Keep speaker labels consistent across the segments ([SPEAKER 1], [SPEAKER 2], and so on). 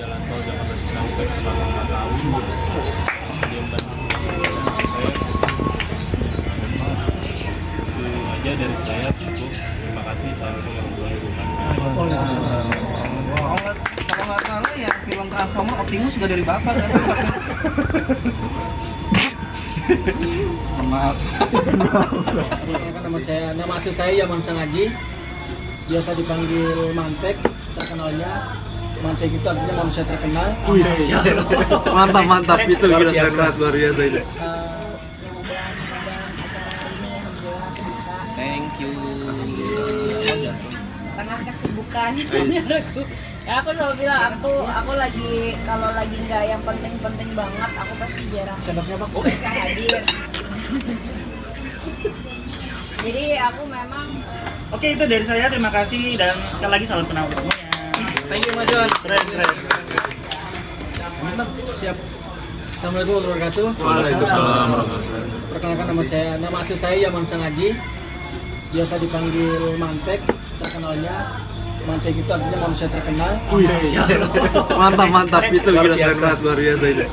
[SPEAKER 1] jalan tol Jakarta Cikampek selama 4 tahun. Dia membantu saya. Itu aja dari saya, cukup. Terima kasih. Assalamualaikum warahmatullahi wabarakatuh.
[SPEAKER 2] Kalau nggak salah ya film Transformer Optimus juga dari Bapak kan? Maaf.
[SPEAKER 3] Nama asli saya Yaman Sangaji, biasa dipanggil Mantek. Terkenalnya Mantek itu artinya manusia terkenal.
[SPEAKER 4] Mantap itu gila, keren banget, luar biasa itu.
[SPEAKER 2] Thank you.
[SPEAKER 5] Tengah kesibukan ya aku selalu bilang aku lagi kalau lagi nggak yang penting-penting banget aku pasti jarang bisa hadir. Jadi aku memang
[SPEAKER 6] Oke, itu dari saya, terima kasih dan sekali lagi salam kenal semuanya.
[SPEAKER 3] Thank you Mas John.
[SPEAKER 6] Keren.
[SPEAKER 3] Siap. Assalamualaikum warahmatullahi wabarakatuh.
[SPEAKER 4] Waalaikumsalam.
[SPEAKER 3] Perkenalkan nama asli saya Yaman Sangaji, biasa dipanggil Mantek. Terkenalnya Mantek itu artinya manusia terkenal.
[SPEAKER 4] Mantap itu gila, keren banget, luar biasa itu.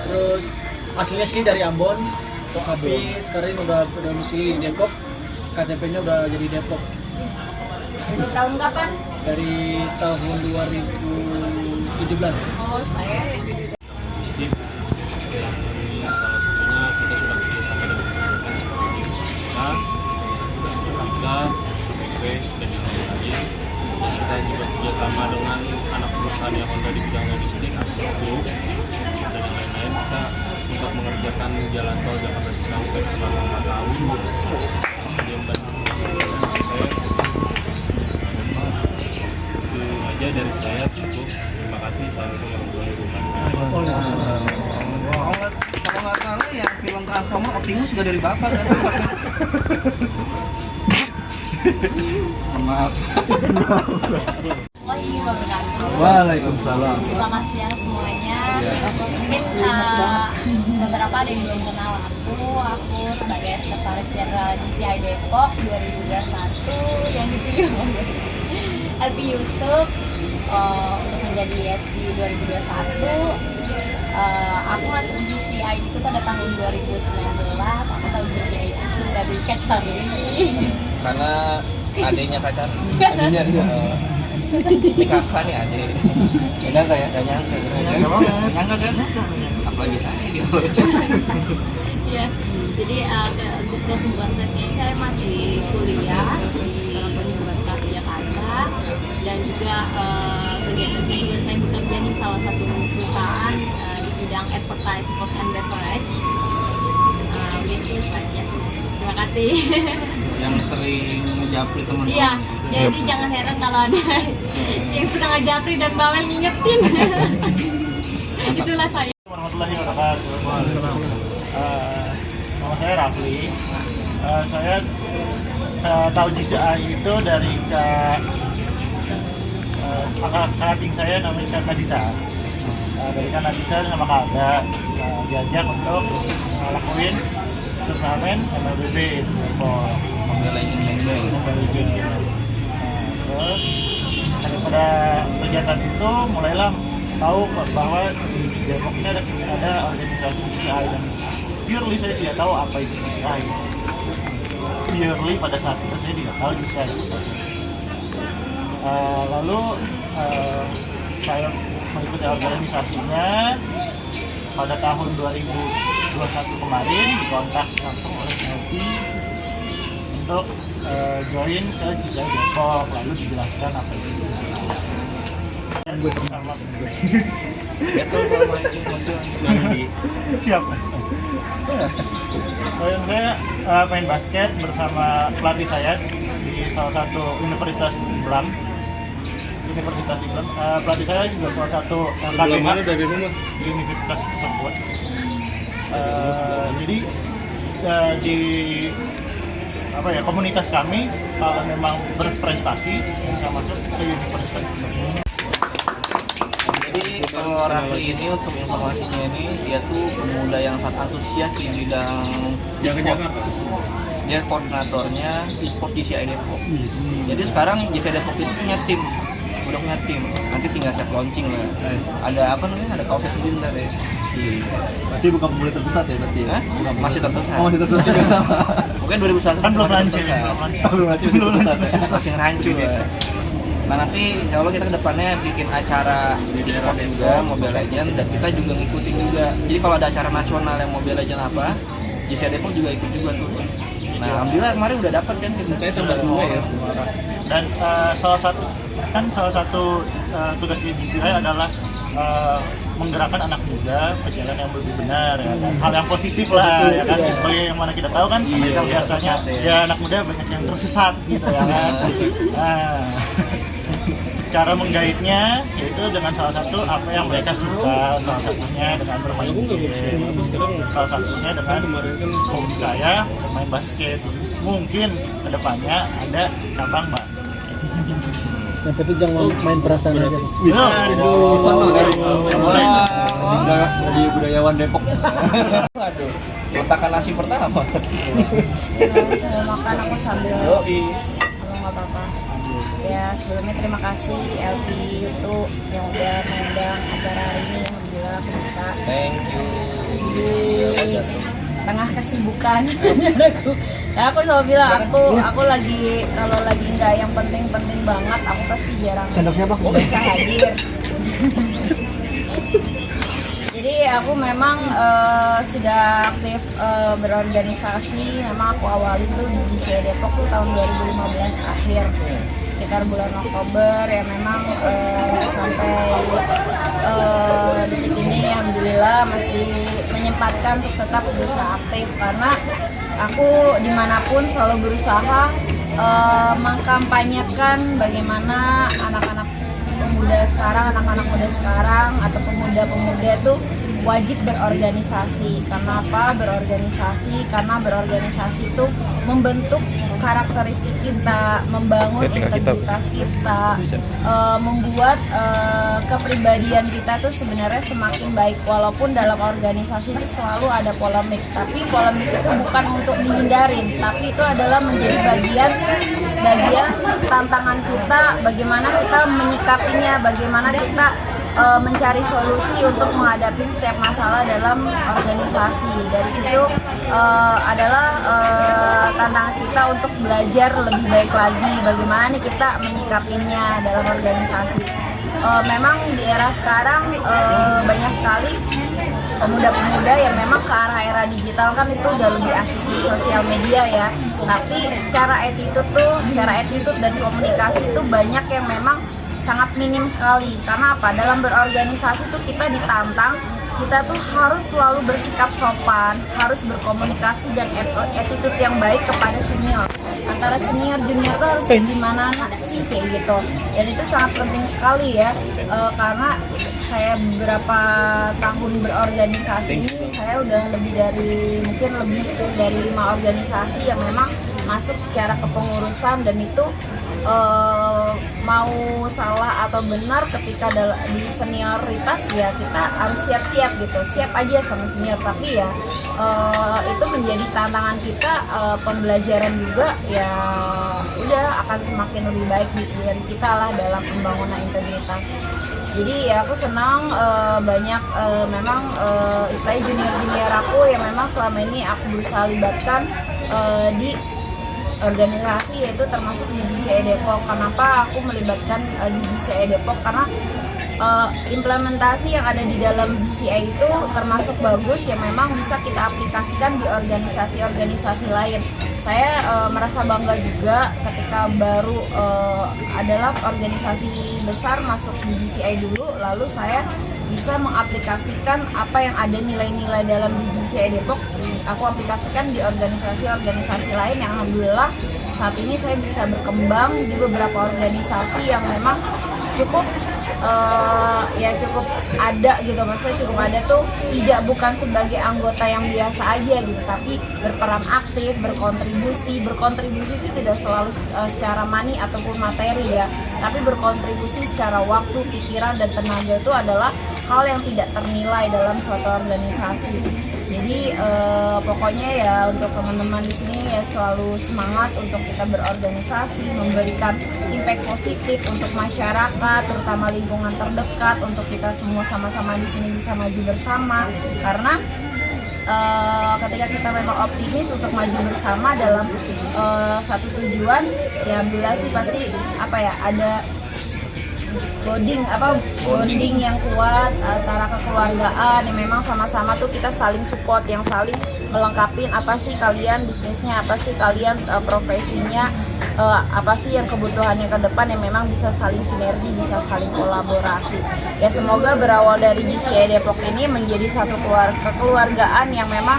[SPEAKER 3] Terus aslinya sih dari Ambon, tapi sekarang udah domisili di Depok. KTP-nya udah jadi Depok.
[SPEAKER 5] dari tahun kapan?
[SPEAKER 3] Dari tahun 2017.
[SPEAKER 5] Oh saya
[SPEAKER 1] Jadi salah satunya kita sudah bekerjasama dengan teman-teman seperti Hamka, BP, dan yang lain. Dan kita juga bekerjasama dengan anak perusahaan yang Honda di bidang logistik, Astroblue, dan yang lain-lain. Kita untuk mengerjakan jalan tol Jakarta Cikampek selama 4 tahun. Dia membantu saya. Itu aja dari saya, cukup. Terima kasih. Assalamualaikum warahmatullahi wabarakatuh.
[SPEAKER 2] Kalau nggak salah ya film Transformer Optimus juga dari Bapak kan? Maaf.
[SPEAKER 4] Waalaikumsalam.
[SPEAKER 5] Selamat siang semuanya. Mungkin beberapa ada yang belum kenal aku sebagai Sekretaris Jenderal GCI Depok 2021 yang dipilih oleh Alfi Yusuf untuk menjadi ESD 2021. Aku masuk GCI itu pada tahun 2019. Aku tahu GCI itu dari catch hari ini.
[SPEAKER 2] Karena adiknya pacar. Adiknya ini kakak nih adik. Nyangka ya? Gak nyangka. Nyangka kan? Apalagi saya gitu.
[SPEAKER 5] Iya. Jadi untuk kesibukan saya masih kuliah di Universitas Jakarta dan juga kegiatan saya juga saya bekerja di salah satu perusahaan di bidang advertise food and beverage. Udah sih saja. Terima kasih.
[SPEAKER 2] Yang sering ngejapri teman-teman.
[SPEAKER 5] Iya, jadi jangan heran kalau ada yang suka ngejapri dan bawel ngingetin. Itulah saya.
[SPEAKER 6] Warahmatullahi wabarakatuh. Nama saya Rafli. Saya tahu GCI itu dari kakak adik saya namanya Kak Nadisa. Dari Kak Nadisa sama Kak Aga diajak untuk ngelakuin turnamen MLBB di Depok.
[SPEAKER 2] Membela ingin
[SPEAKER 6] Terus daripada kegiatan itu mulailah tahu bahwa di Depok ini ada organisasi GCI dan purely saya tidak tahu apa itu GCI. Purely pada saat itu saya tidak tahu GCI. Lalu saya mengikuti organisasinya pada tahun 2021 kemarin dikontak langsung oleh Melty untuk join ke GCI Depok, lalu dijelaskan apa itu GCI. Gue sama
[SPEAKER 2] Betul kalau main ini nanti.
[SPEAKER 6] siap. Saya main basket bersama pelatih saya di salah satu universitas Islam. Pelatih saya juga salah satu
[SPEAKER 4] Mana dari rumah?
[SPEAKER 6] di universitas tersebut. Jadi di komunitas kami kalau memang berprestasi bisa masuk ke universitas tersebut.
[SPEAKER 2] Jadi kalau Rafli ini untuk informasinya ini dia tuh pemuda yang sangat antusias di bidang e-sport. Dia koordinatornya e-sport GCI Depok. Jadi sekarang GCI Depok itu punya tim udah punya tim, nanti tinggal siap launching lah. Ada apa namanya? Ada kaosnya sendiri ntar ya.
[SPEAKER 7] Berarti bukan pemuda tersesat ya berarti?
[SPEAKER 2] Hah? Masih tersesat.
[SPEAKER 7] Oh, masih tersesat juga sama.
[SPEAKER 2] Mungkin 2001
[SPEAKER 6] Kan belum
[SPEAKER 2] masih
[SPEAKER 6] launching,
[SPEAKER 2] tersesat.
[SPEAKER 6] belum launching.
[SPEAKER 7] Belum mati masih tersesat.
[SPEAKER 2] Masih rancu ya. Nah nanti insya Allah kita kedepannya bikin acara e-sport juga Mobile Legends dan kita juga ngikutin juga. Jadi kalau ada acara nasional yang Mobile Legends apa, JCI Depok juga ikut juga tuh. Nah alhamdulillah kemarin udah dapat kan kita tambah 2 ya.
[SPEAKER 6] Dan salah satu tugas di GCI adalah menggerakkan anak muda ke jalan yang lebih benar ya kan? Hal yang positif lah ya kan, sebagai yang mana kita tahu kan biasanya ya anak muda banyak yang tersesat gitu ya kan. Nah, cara menggaitnya yaitu dengan salah satu apa yang mereka suka, salah satunya dengan bermain game, salah satunya dengan hobi saya bermain basket. Mungkin kedepannya ada cabang basket.
[SPEAKER 3] Yang penting jangan main perasaan aja.
[SPEAKER 6] Boleh.
[SPEAKER 7] Jadi budayawan Depok.
[SPEAKER 2] Waduh, letakkan nasi pertama.
[SPEAKER 5] Sambil makan aku sambil kalau nggak apa-apa. Ya sebelumnya terima kasih LP itu yang udah mengundang acara hari ini. Alhamdulillah aku bisa
[SPEAKER 2] Thank you.
[SPEAKER 5] di tengah kesibukan. Karena aku selalu bilang aku lagi kalau lagi nggak yang penting-penting banget aku pasti jarang bisa hadir. Jadi aku memang sudah aktif berorganisasi. Memang aku awali tuh di GCI Depok tuh tahun 2015 akhir, sekitar bulan Oktober ya. Memang sampai detik ini alhamdulillah masih menyempatkan untuk tetap berusaha aktif, karena aku dimanapun selalu berusaha mengkampanyekan bagaimana anak-anak muda sekarang atau pemuda-pemuda tuh wajib berorganisasi. Kenapa berorganisasi? Karena berorganisasi itu membentuk karakteristik kita, membangun integritas kita, membuat kepribadian kita tuh sebenarnya semakin baik. Walaupun dalam organisasi itu selalu ada polemik, tapi polemik itu bukan untuk dihindarin, tapi itu adalah menjadi bagian tantangan kita, bagaimana kita menyikapinya, bagaimana kita mencari solusi untuk menghadapi setiap masalah dalam organisasi. Dari situ adalah tantangan kita untuk belajar lebih baik lagi bagaimana nih kita menyikapinya dalam organisasi. Memang di era sekarang banyak sekali pemuda-pemuda yang memang ke arah era digital kan itu udah lebih asik di sosial media ya. Tapi secara attitude dan komunikasi itu banyak yang memang sangat minim sekali. Karena apa? Dalam berorganisasi tuh kita ditantang, kita tuh harus selalu bersikap sopan, harus berkomunikasi dan attitude yang baik kepada senior. Antara senior junior tuh harus gimana sih kayak gitu. Dan itu sangat penting sekali ya, karena saya beberapa tahun berorganisasi ini, saya udah lebih dari 5 organisasi yang memang masuk secara kepengurusan, dan itu mau salah atau benar ketika di senioritas ya kita harus siap-siap gitu, siap aja sama senior. Tapi ya itu menjadi tantangan kita, pembelajaran juga ya, udah akan semakin lebih baik dari kita lah dalam pembangunan integritas. Jadi ya aku senang banyak memang istilahnya junior aku yang memang selama ini aku berusaha libatkan di organisasi, yaitu termasuk di GCI Depok. Kenapa aku melibatkan di GCI Depok? Karena implementasi yang ada di dalam GCI itu termasuk bagus, yang memang bisa kita aplikasikan di organisasi-organisasi lain. Saya merasa bangga juga ketika baru adalah organisasi besar masuk di GCI dulu, lalu saya bisa mengaplikasikan apa yang ada nilai-nilai dalam di GCI Depok, aku aplikasikan di organisasi-organisasi lain yang alhamdulillah saat ini saya bisa berkembang di beberapa organisasi yang memang cukup cukup ada gitu. Maksudnya cukup ada tuh bukan sebagai anggota yang biasa aja gitu, tapi berperan aktif, berkontribusi itu tidak selalu secara money ataupun materi ya, tapi berkontribusi secara waktu, pikiran dan tenaga. Itu adalah
[SPEAKER 8] hal yang tidak ternilai dalam suatu organisasi. Jadi pokoknya ya untuk teman-teman di sini ya selalu semangat untuk kita berorganisasi, memberikan impact positif untuk masyarakat, terutama lingkungan terdekat, untuk kita semua sama-sama di sini bisa maju bersama. Karena ketika kita memang optimis untuk maju bersama dalam satu tujuan, ya alhamdulillah sih pasti ada bonding yang kuat antara kekeluargaan yang memang sama-sama tuh kita saling support, yang saling melengkapi apa sih kalian bisnisnya, apa sih kalian profesinya, apa sih yang kebutuhannya ke depan, yang memang bisa saling sinergi, bisa saling kolaborasi. Ya semoga berawal dari GCI Depok ini menjadi satu kekeluargaan yang memang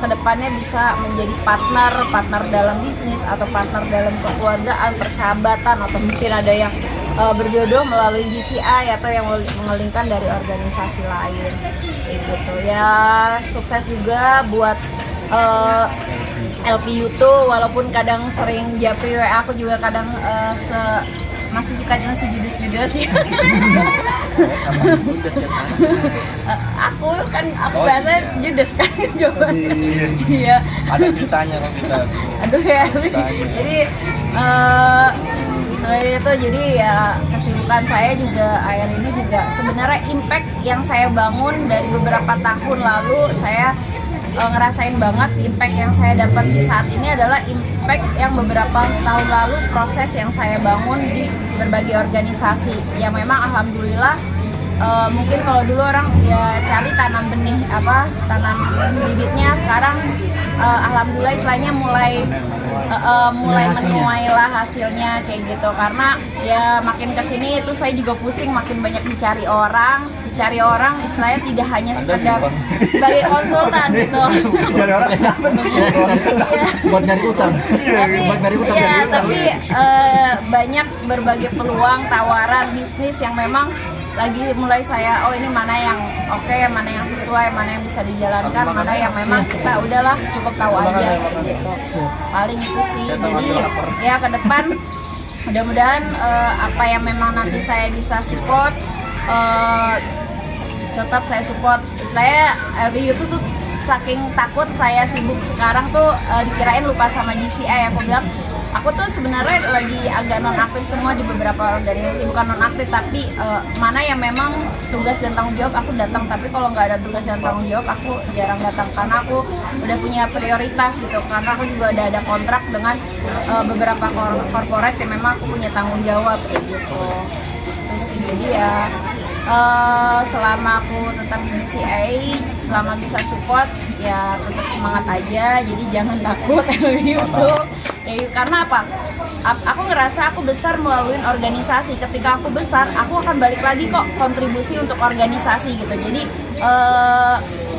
[SPEAKER 8] kedepannya bisa menjadi partner dalam bisnis atau partner dalam kekeluargaan, persahabatan, atau mungkin ada yang berjodoh melalui GCI atau yang mengelingkan dari organisasi lain. Gitu ya, sukses juga buat LPU tuh, walaupun kadang sering japri WA aku juga kadang masih suka jangan judes ya. Aku biasa judes kan coba. Iya.
[SPEAKER 2] Ada ceritanya kan kita.
[SPEAKER 8] Aduh ya. Jadi selain itu jadi ya kesibukan saya juga akhir ini juga sebenarnya impact yang saya bangun dari beberapa tahun lalu, saya ngerasain banget impact yang saya dapat di saat ini adalah impact yang beberapa tahun lalu proses yang saya bangun di berbagai organisasi yang memang alhamdulillah mungkin kalau dulu orang ya cari tanam benih tanam bibitnya, sekarang alhamdulillah istilahnya mulai menuai lah hasilnya kayak gitu. Karena ya makin kesini itu saya juga pusing, makin banyak dicari orang istilahnya tidak hanya sekedar sebagai konsultan gitu.
[SPEAKER 3] Cari orang buat nyari utang.
[SPEAKER 8] Tapi banyak berbagai peluang tawaran bisnis yang memang lagi mulai saya ini mana yang oke, mana yang sesuai, mana yang bisa dijalankan, mana yang memang kita udahlah cukup tahu aja kayak gitu. Paling itu sih. Jadi ya ke depan mudah-mudahan apa yang memang nanti saya bisa support tetap saya support. Saya LBU tuh saking takut saya sibuk sekarang tuh dikirain lupa sama GCI. Aku bilang aku tuh sebenarnya lagi agak nonaktif semua di beberapa organisasi, bukan nonaktif tapi mana yang memang tugas dan tanggung jawab aku datang, tapi kalau nggak ada tugas dan tanggung jawab aku jarang datang karena aku udah punya prioritas gitu, karena aku juga udah ada kontrak dengan beberapa corporate yang memang aku punya tanggung jawab kayak gitu. Terus jadi ya selama aku tetap di GCI, selama bisa support ya tetap semangat aja, jadi jangan takut gitu. Ya, karena apa? Aku ngerasa aku besar melalui organisasi. Ketika aku besar, aku akan balik lagi kok kontribusi untuk organisasi gitu. Jadi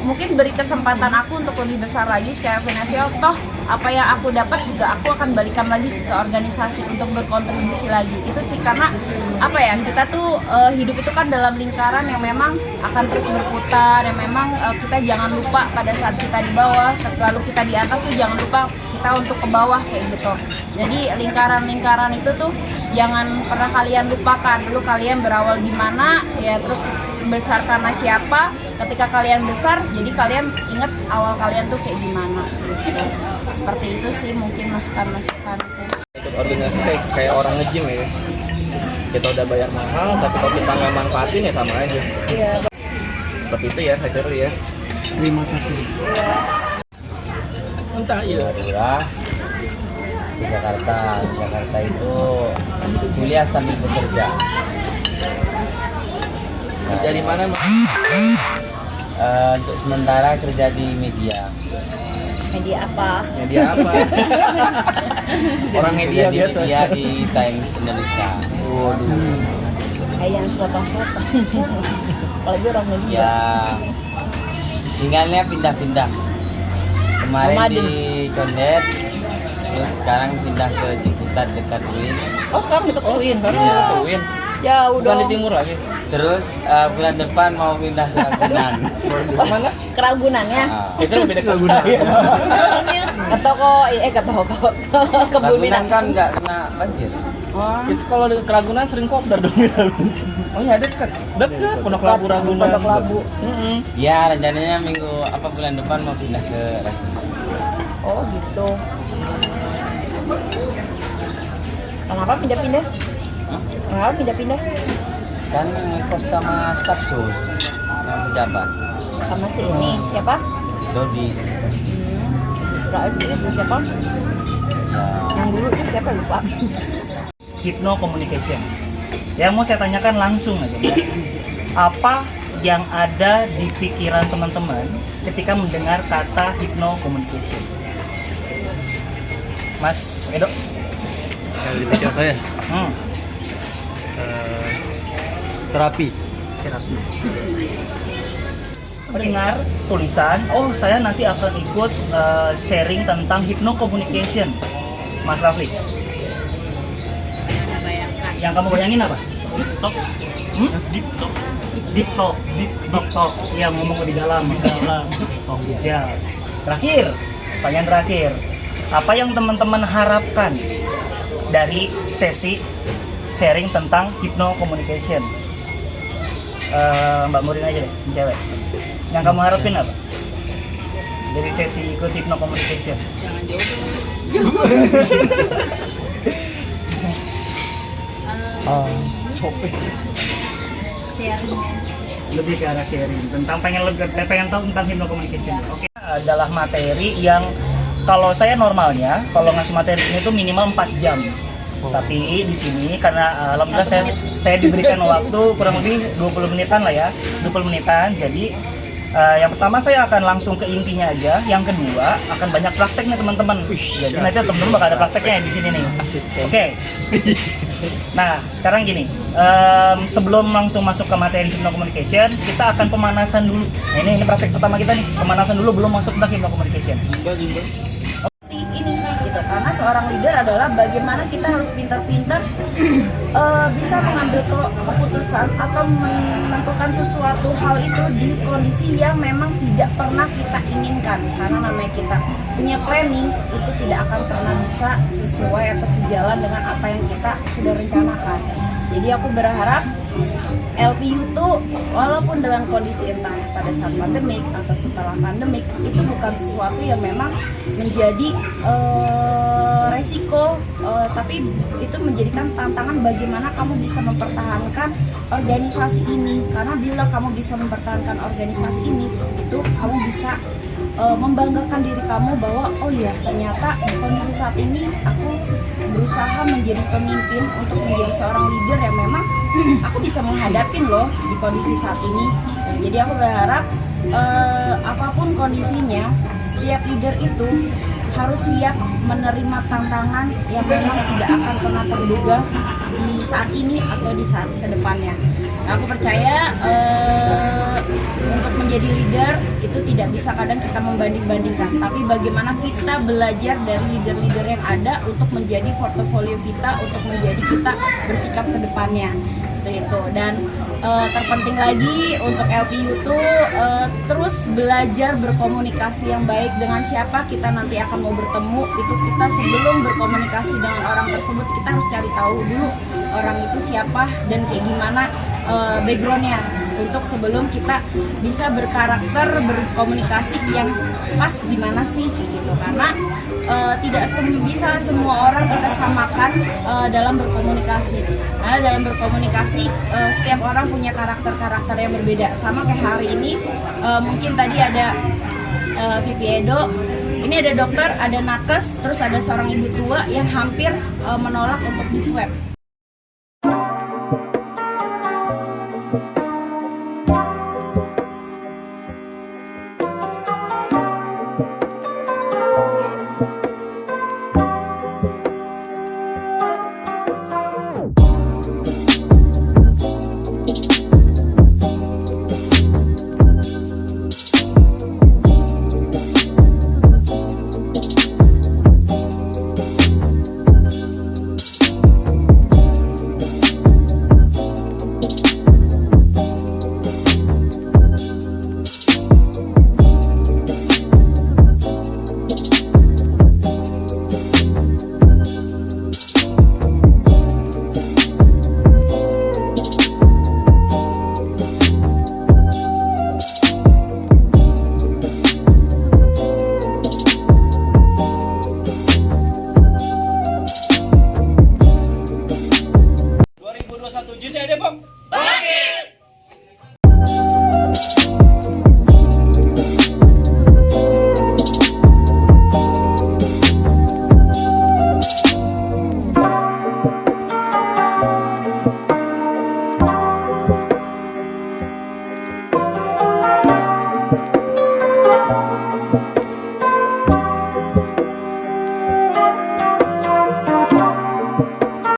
[SPEAKER 8] mungkin beri kesempatan aku untuk lebih besar lagi secara finansial. Toh apa yang aku dapat juga aku akan balikan lagi ke organisasi untuk berkontribusi lagi. Itu sih, karena apa ya, kita tuh hidup itu kan dalam lingkaran yang memang akan terus berputar, yang memang kita jangan lupa pada saat kita di bawah, lalu kita di atas tuh jangan lupa kita untuk ke bawah kayak gitu. Jadi lingkaran-lingkaran itu tuh jangan pernah kalian lupakan. Dulu kalian berawal gimana, ya terus besar karena siapa. Ketika kalian besar, jadi kalian ingat awal kalian tuh kayak gimana gitu. Seperti itu sih mungkin masukan-masukan.
[SPEAKER 2] Ikut organisasi kayak orang nge-gym ya. Kita udah bayar mahal, tapi kalau kita nggak manfaatin ya sama aja.
[SPEAKER 8] Iya.
[SPEAKER 2] Seperti itu ya, Kak Ceru ya.
[SPEAKER 3] Terima kasih. Entah ya.
[SPEAKER 9] Madura di Jakarta. Jakarta itu kuliah sambil bekerja.
[SPEAKER 2] Kerja di mana, Mas?
[SPEAKER 9] Untuk sementara kerja di media.
[SPEAKER 8] Media apa?
[SPEAKER 2] Media apa? Orang media
[SPEAKER 9] Kerja di
[SPEAKER 2] biasa.
[SPEAKER 9] media di Times Indonesia.
[SPEAKER 2] Waduh.
[SPEAKER 8] Kayak yang sepotong-potong. Apalagi orang media.
[SPEAKER 9] Ya, tinggalnya pindah-pindah. Kemarin
[SPEAKER 8] Nomaden.
[SPEAKER 9] di Condet, terus sekarang pindah ke Ciputat dekat UIN.
[SPEAKER 8] Oh sekarang deket UIN.
[SPEAKER 2] Sekarang
[SPEAKER 9] Iya.
[SPEAKER 2] mau ke UIN.
[SPEAKER 8] Jauh
[SPEAKER 9] Bukan di
[SPEAKER 8] dong.
[SPEAKER 9] timur lagi. Terus bulan depan mau pindah ke Ragunan. Mana?
[SPEAKER 8] Keragunannya.
[SPEAKER 9] Itu lebih dekat sekali.
[SPEAKER 8] Ke toko, ke toko. Ke
[SPEAKER 9] Ragunan
[SPEAKER 8] Buminan.
[SPEAKER 9] kan nggak kena banjir.
[SPEAKER 8] Oh.
[SPEAKER 2] Itu kalau di Keragunan sering kopdar dong kita.
[SPEAKER 9] Oh ya dekat.
[SPEAKER 2] Deket Pondok Labu Ragunan.
[SPEAKER 8] Pondok Labu.
[SPEAKER 9] Ya rencananya bulan depan mau pindah ke Ragunan.
[SPEAKER 8] Oh gitu. Kenapa pindah-pindah? Kenapa pindah-pindah?
[SPEAKER 9] Kan ngekos sama staf sus, sama pejabat.
[SPEAKER 8] Sama si ini siapa?
[SPEAKER 9] Dodi.
[SPEAKER 8] Berarti itu siapa?
[SPEAKER 9] Ya.
[SPEAKER 8] Yang dulu itu siapa lupa?
[SPEAKER 6] Hypno communication. Yang mau saya tanyakan langsung aja, Mbak. Apa yang ada di pikiran teman-teman ketika mendengar kata hypno communication? Mas Edo.
[SPEAKER 7] Kalau di pikiran saya, terapi.
[SPEAKER 6] Terapi. Mendengar tulisan, oh saya nanti akan ikut sharing tentang hypno communication. Mas Rafli. Yang kamu bayangin apa? Deep talk. Deep talk. Deep talk. Deep talk. Yang ngomong di dalam. Oh, bijak. Terakhir, pertanyaan terakhir. Apa yang teman-teman harapkan dari sesi sharing tentang hypno communication? Mbak Murin aja deh, yang cewek. Yang kamu harapin apa? Dari sesi ikut hypno communication?
[SPEAKER 5] Jangan jauh. Sharingnya.
[SPEAKER 6] Lebih ke arah sharing tentang pengen tahu tentang hypno communication. Oke, adalah materi yang kalau saya normalnya kalau ngasih materi ini tuh minimal 4 jam. Tapi di sini karena alhamdulillah saya diberikan waktu kurang lebih 20 menitan lah ya, 20 menitan. Jadi yang pertama saya akan langsung ke intinya aja. Yang kedua akan banyak prakteknya teman-teman. Jadi nanti teman-teman bakal ada prakteknya di sini nih. Oke. Nah sekarang gini, sebelum langsung masuk ke materi hypno communication, kita akan pemanasan dulu. Nah, ini praktek pertama kita nih, pemanasan dulu belum masuk ke hypno communication.
[SPEAKER 8] Ini gitu, karena seorang leader adalah bagaimana kita harus pintar-pintar bisa mengambil keputusan atau menentukan sesuatu hal itu di kondisi yang memang tidak pernah kita inginkan. Karena namanya kita punya planning itu tidak akan pernah bisa sesuai atau sejalan dengan apa yang kita sudah rencanakan. Jadi aku berharap LPU tuh walaupun dengan kondisi entah pada saat pandemik atau setelah pandemik itu bukan sesuatu yang memang menjadi resiko, tapi itu menjadikan tantangan bagaimana kamu bisa mempertahankan organisasi ini. Karena bila kamu bisa mempertahankan organisasi ini, itu kamu bisa membanggakan diri kamu bahwa oh ya ternyata di kondisi saat ini aku berusaha menjadi pemimpin untuk menjadi seorang leader yang memang aku bisa menghadapin loh di kondisi saat ini. Jadi aku berharap apapun kondisinya, setiap leader itu harus siap menerima tantangan yang memang tidak akan pernah terduga di saat ini atau di saat kedepannya. Aku percaya untuk menjadi leader itu tidak bisa kadang kita membanding-bandingkan, tapi bagaimana kita belajar dari leader-leader yang ada untuk menjadi portofolio kita, untuk menjadi kita bersikap ke depannya seperti itu. Dan terpenting lagi untuk LPU itu terus belajar berkomunikasi yang baik dengan siapa kita nanti akan mau bertemu. Itu kita sebelum berkomunikasi dengan orang tersebut kita harus cari tahu dulu orang itu siapa dan kayak gimana backgroundnya untuk sebelum kita bisa berkarakter berkomunikasi yang pas gimana sih gitu. Karena tidak bisa semua orang kita samakan dalam berkomunikasi. Karena dalam berkomunikasi setiap orang punya karakter-karakter yang berbeda. Sama kayak hari ini mungkin tadi ada VP Edo, ini ada dokter, ada nakes, terus ada seorang ibu tua yang hampir menolak untuk di swab.